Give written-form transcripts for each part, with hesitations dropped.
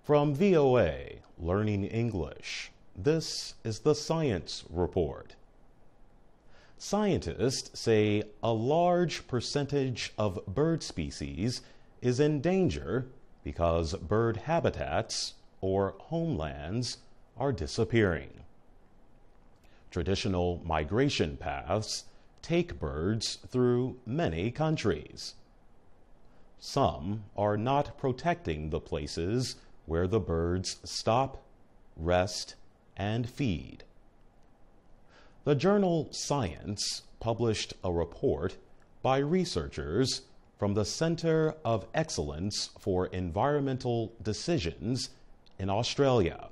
From VOA, Learning English, this is the Science Report. Scientists say a large percentage of bird species is in danger because bird habitats, or homelands, are disappearing. Traditional migration paths take birds through many countries. Some are not protecting the places where the birds stop, rest, and feed. The journal Science published a report by researchers from the Center of Excellence for Environmental Decisions in Australia.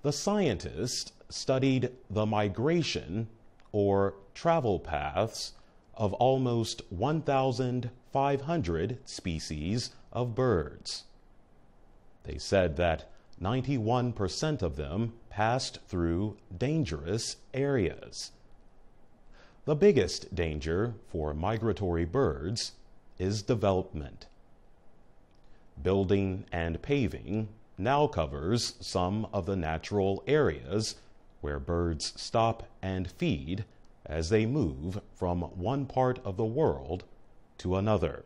The scientists studied the migration or travel paths of almost 1,500 species of birds. They said that 91% of them passed through dangerous areas. The biggest danger for migratory birds is development. Building and paving now covers some of the natural areas where birds stop and feed as they move from one part of the world to another.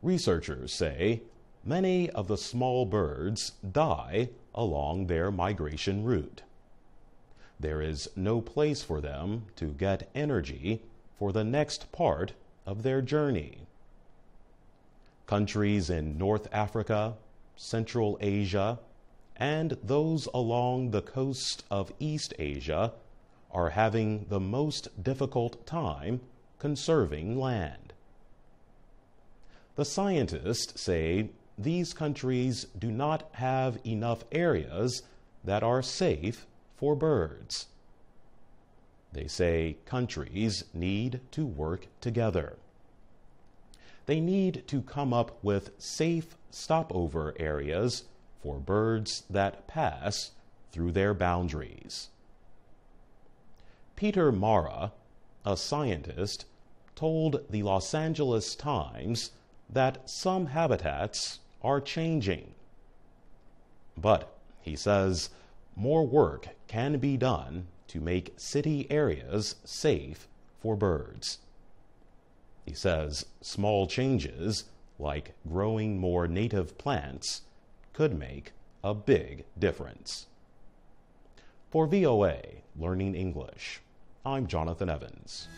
Researchers say many of the small birds die along their migration route. There is no place for them to get energy for the next part of their journey. Countries in North Africa, Central Asia, and those along the coast of East Asia are having the most difficult time conserving land. The scientists say these countries do not have enough areas that are safe for birds. They say countries need to work together. They need to come up with safe stopover areas for birds that pass through their boundaries. Peter Mara, a scientist, told the Los Angeles Times that some habitats are changing. But, he says, more work can be done to make city areas safe for birds. He says small changes, like growing more native plants, could make a big difference. For VOA Learning English, I'm Jonathan Evans.